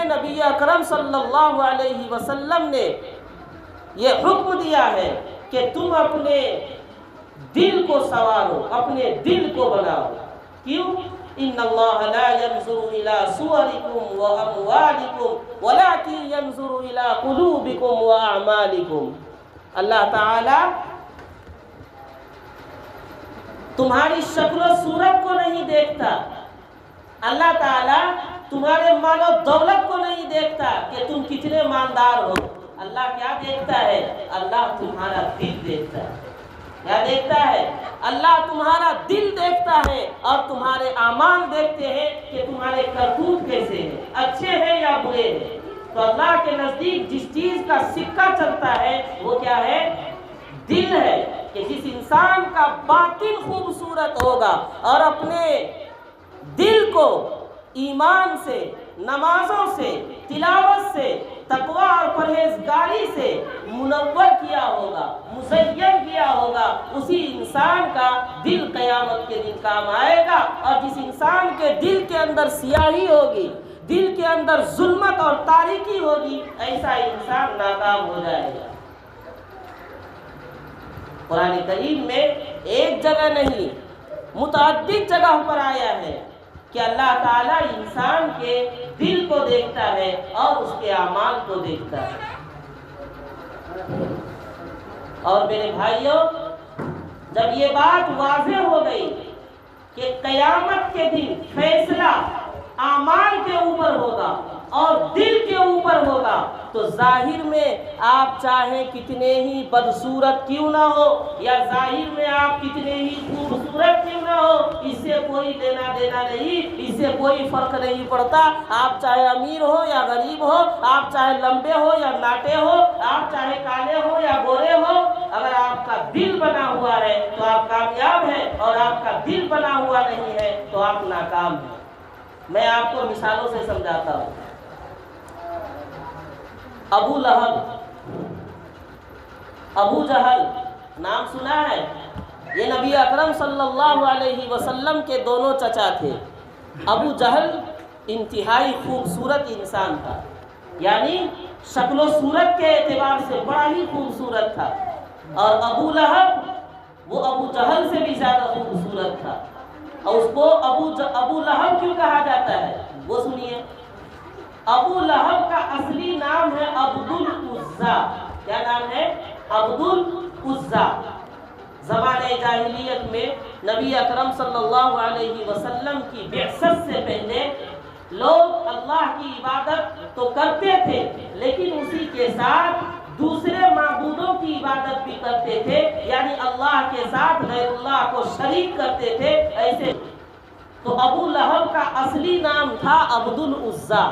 نبی اکرم صلی اللہ علیہ وسلم نے یہ حکم دیا ہے کہ تم اپنے دل کو سنوارو، اپنے دل کو بناؤ۔ کیوں؟ ان اللہ لا ينظر الى صورکم واموالکم ولکن ينظر الى قلوبکم واعمالکم۔ اللہ تعالی تمہاری شکل و صورت کو نہیں دیکھتا، اللہ تعالی تمہارے مال و دولت کو نہیں دیکھتا کہ تم کتنے مالدار ہو۔ اللہ کیا دیکھتا ہے؟ اللہ تمہارا دل دیکھتا ہے۔ کیا دیکھتا ہے؟ اللہ تمہارا دل دیکھتا ہے اور تمہارے اعمال دیکھتے ہیں کہ تمہارے کرتوت کیسے ہیں، اچھے ہیں یا برے ہیں۔ تو اللہ کے نزدیک جس چیز کا سکہ چلتا ہے وہ کیا ہے؟ دل ہے، کہ جس انسان کا باطن خوبصورت ہوگا اور اپنے دل کو ایمان سے، نمازوں سے، تلاوت سے، تقوی اور پرہیزگاری سے منور کیا ہوگا، مزین کیا ہوگا، اسی انسان کا دل قیامت کے دن کام آئے گا۔ اور جس انسان کے دل کے اندر سیاہی ہوگی، دل کے اندر ظلمت اور تاریکی ہوگی، ایسا انسان ناکام ہو جائے گا۔ قرآن کریم میں ایک جگہ نہیں، متعدد جگہ پر آیا ہے کہ اللہ تعالیٰ انسان کے دل کو دیکھتا ہے اور اس کے اعمال کو دیکھتا ہے۔ اور میرے بھائیوں، جب یہ بات واضح ہو گئی کہ قیامت کے دن فیصلہ اعمال کے اوپر ہوگا اور دل کے اوپر ہوگا، تو ظاہر میں آپ چاہے کتنے ہی بدصورت کیوں نہ ہو، یا ظاہر میں آپ کتنے ہی خوبصورت کیوں نہ ہو، اس سے کوئی لینا دینا نہیں، اس سے کوئی فرق نہیں پڑتا۔ آپ چاہے امیر ہو یا غریب ہو، آپ چاہے لمبے ہو یا ناٹے ہو، آپ چاہے کالے ہو یا گورے ہو، اگر آپ کا دل بنا ہوا ہے تو آپ کامیاب ہیں، اور آپ کا دل بنا ہوا نہیں ہے تو آپ ناکام ہیں۔ میں آپ کو مثالوں سے سمجھاتا ہوں۔ ابو لہب، ابو جہل، نام سنا ہے؟ یہ نبی اکرم صلی اللہ علیہ وسلم کے دونوں چچا تھے۔ ابو جہل انتہائی خوبصورت انسان تھا، یعنی شکل و صورت کے اعتبار سے بڑا ہی خوبصورت تھا، اور ابو لہب وہ ابو جہل سے بھی زیادہ خوبصورت تھا۔ اور اس کو ابو لہب کیوں کہا جاتا ہے وہ سنیے۔ ابو لہب کا اصلی نام ہے عبد العزیٰ۔ کیا نام ہے؟ عبد العزیٰ۔ زمانۂ جاہلیت میں نبی اکرم صلی اللہ علیہ وسلم کی بعثت سے پہلے لوگ اللہ کی عبادت تو کرتے تھے، لیکن اسی کے ساتھ دوسرے معبودوں کی عبادت بھی کرتے تھے، یعنی اللہ کے ساتھ غیر اللہ کو شریک کرتے تھے۔ ایسے تو ابو لہب کا اصلی نام تھا عبد العزیٰ،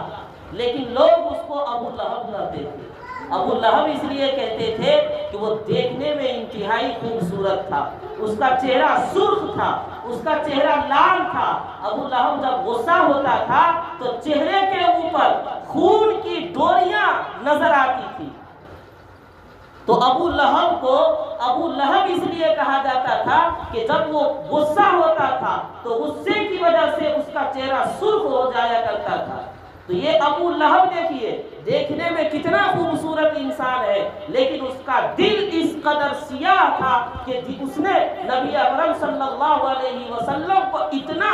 لیکن لوگ اس کو ابو لہب کہتے تھے۔ ابو لہب اس لیے کہتے تھے کہ وہ دیکھنے میں انتہائی خوبصورت تھا، اس کا چہرہ سرخ تھا، اس کا چہرہ لال تھا۔ ابو لہب جب غصہ ہوتا تھا تو چہرے کے اوپر خون کی ڈوریاں نظر آتی تھی۔ تو ابو لہب کو ابو لہب اس لیے کہا جاتا تھا کہ جب وہ غصہ ہوتا تھا تو غصے کی وجہ سے اس کا چہرہ سرخ ہو جایا کرتا تھا۔ تو یہ ابو لہب دیکھیے، دیکھنے میں کتنا خوبصورت انسان ہے، لیکن اس کا دل اس قدر سیاہ تھا کہ اس نے نبی اکرم صلی اللہ علیہ وسلم کو اتنا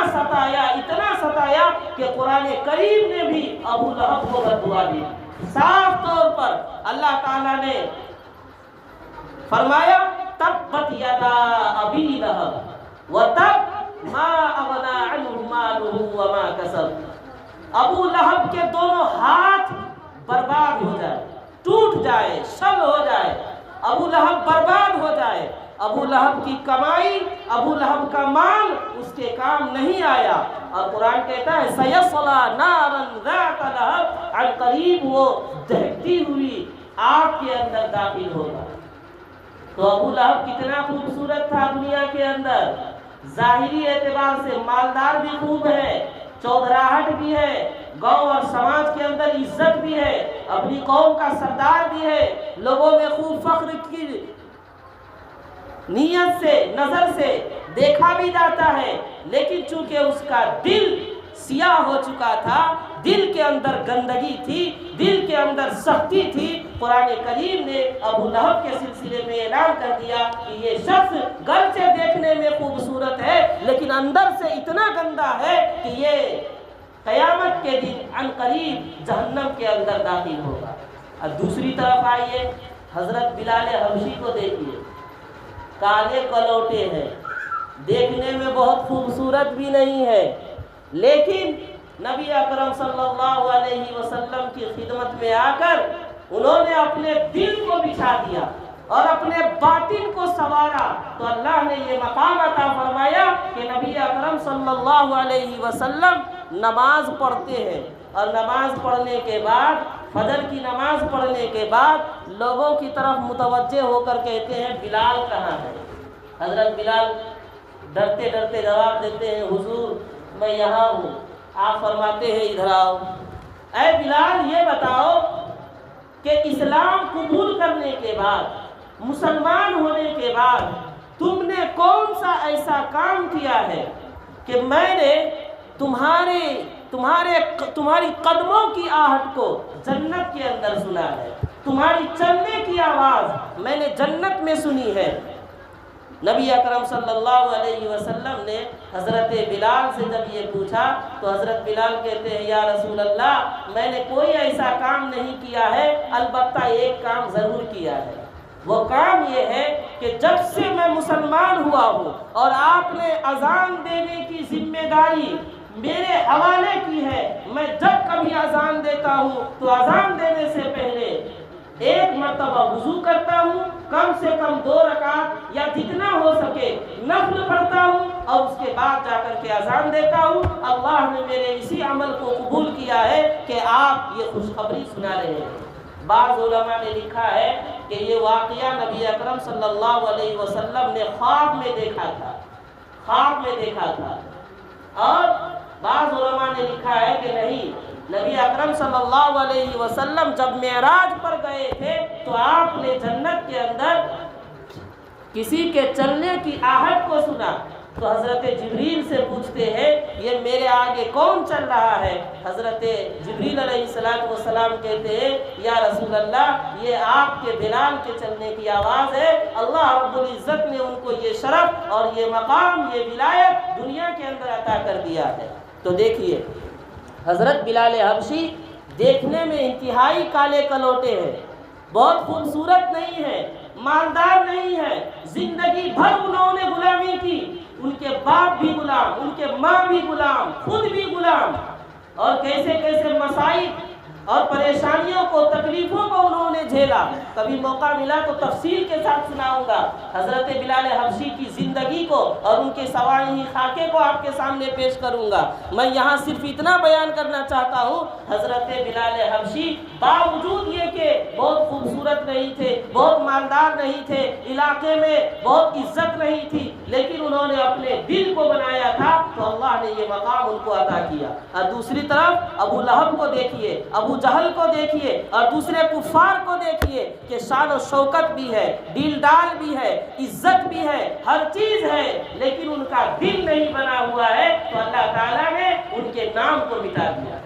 ستایا کہ قرآن کریم نے بھی ابو لہب کو بد دعا دی۔ صاف طور پر اللہ تعالیٰ نے فرمایا تبت یدا ابی لہب وتب ما اغنی عنہ مالہ وما کسب۔ ابو لہب کے دونوں ہاتھ برباد ہو جائے، ٹوٹ جائے، شل ہو جائے، ابو لہب برباد ہو جائے، ابو لہب کی کمائی، ابو لہب کا مال اس کے کام نہیں آیا۔ اور قرآن کہتا ہے سَيَصْلَىٰ نَارًا ذَاتَ لَهَبٍ، عن قریب وہ دہکتی ہوئی آگ کے اندر داخل ہوگا۔ تو ابو لہب کتنا خوبصورت تھا دنیا کے اندر، ظاہری اعتبار سے مالدار بھی خوب ہے، چودراہٹ بھی ہے، گاؤں اور سماج کے اندر عزت بھی ہے، اپنی قوم کا سردار بھی ہے، لوگوں میں خوب فخر کی نیت سے، نظر سے دیکھا بھی جاتا ہے، لیکن چونکہ اس کا دل سیاہ ہو چکا تھا، دل کے اندر گندگی تھی، دل کے اندر سختی تھی، قرآن کریم نے ابو لہب کے سلسلے میں اعلان کر دیا کہ یہ شخص گرچہ دیکھنے میں خوبصورت ہے لیکن اندر سے اتنا گندا ہے کہ یہ قیامت کے دن عن قریب جہنم کے اندر داخل ہوگا۔ اور دوسری طرف آئیے، حضرت بلال حبشی کو دیکھیے، کالے کلوٹے ہیں، دیکھنے میں بہت خوبصورت بھی نہیں ہے، لیکن نبی اکرم صلی اللہ علیہ وسلم کی خدمت میں آ کر انہوں نے اپنے دل کو بچھا دیا اور اپنے باطن کو سنوارا، تو اللہ نے یہ مقام عطا فرمایا کہ نبی اکرم صلی اللہ علیہ وسلم نماز پڑھتے ہیں، اور نماز پڑھنے کے بعد، فجر کی نماز پڑھنے کے بعد لوگوں کی طرف متوجہ ہو کر کہتے ہیں بلال کہاں ہے؟ حضرت بلال ڈرتے ڈرتے جواب دیتے ہیں حضور میں یہاں ہوں۔ آپ فرماتے ہیں ادھر آؤ۔ اے بلال یہ بتاؤ کہ اسلام قبول کرنے کے بعد، مسلمان ہونے کے بعد تم نے کون سا ایسا کام کیا ہے کہ میں نے تمہاری قدموں کی آہٹ کو جنت کے اندر سنا ہے، تمہاری چلنے کی آواز میں نے جنت میں سنی ہے۔ نبی اکرم صلی اللہ علیہ وسلم نے حضرت بلال سے جب یہ پوچھا تو حضرت بلال کہتے ہیں یا رسول اللہ میں نے کوئی ایسا کام نہیں کیا ہے، البتہ ایک کام ضرور کیا ہے، وہ کام یہ ہے کہ جب سے میں مسلمان ہوا ہوں اور آپ نے اذان دینے کی ذمہ داری میرے حوالے کی ہے، میں جب کبھی اذان دیتا ہوں تو اذان دینے سے پہلے ایک مرتبہ وضو کرتا ہوں، کم سے کم 2 رکعت یا جتنا ہو سکے نفل پڑھتا ہوں، اور اس کے بعد جا کر کے اذان دیتا ہوں۔ اللہ نے میرے اسی عمل کو قبول کیا ہے کہ آپ یہ خوشخبری سنا رہے ہیں۔ بعض علماء نے لکھا ہے کہ یہ واقعہ نبی اکرم صلی اللہ علیہ وسلم نے خواب میں دیکھا تھا، اور بعض علماء نے لکھا ہے کہ نہیں، نبی اکرم صلی اللہ علیہ وسلم جب معراج پر گئے تھے تو آپ نے جنت کے اندر کسی کے چلنے کی آہٹ کو سنا، تو حضرت جبریل سے پوچھتے ہیں یہ میرے آگے کون چل رہا ہے؟ حضرت جبریل علیہ السلام کہتے ہیں یا رسول اللہ یہ آپ کے بلال کے چلنے کی آواز ہے، اللہ رب العزت نے ان کو یہ شرف اور یہ مقام، یہ ولایت دنیا کے اندر عطا کر دیا ہے۔ تو دیکھیے حضرت بلال حبشی دیکھنے میں انتہائی کالے کلوٹے ہیں، بہت خوبصورت نہیں ہے، مالدار نہیں ہے، زندگی بھر انہوں نے غلامی کی، ان کے باپ بھی غلام، ان کے ماں بھی غلام، خود بھی غلام، اور کیسے کیسے مسائل اور پریشانیوں کو، تکلیفوں کو انہوں نے جھیلا۔ کبھی موقع ملا تو تفصیل کے ساتھ سناؤں گا حضرت بلال حبشی کی زندگی کو اور ان کے سوانحی خاکے کو آپ کے سامنے پیش کروں گا۔ میں یہاں صرف اتنا بیان کرنا چاہتا ہوں، حضرت بلال حبشی باوجود یہ کہ بہت خوبصورت نہیں تھے، بہت مالدار نہیں تھے، علاقے میں بہت عزت نہیں تھی، لیکن انہوں نے اپنے دل کو بنایا تھا تو اللہ نے یہ مقام ان کو عطا کیا۔ اور دوسری طرف ابو لہب کو دیکھیے، ابو جہل کو دیکھیے، اور دوسرے کفار کو دیکھیے کہ شان و شوکت بھی ہے، دل ڈال بھی ہے، عزت بھی ہے، ہر چیز ہے، لیکن ان کا دل نہیں بنا ہوا ہے، تو اللہ تعالیٰ نے ان کے نام کو مٹا دیا۔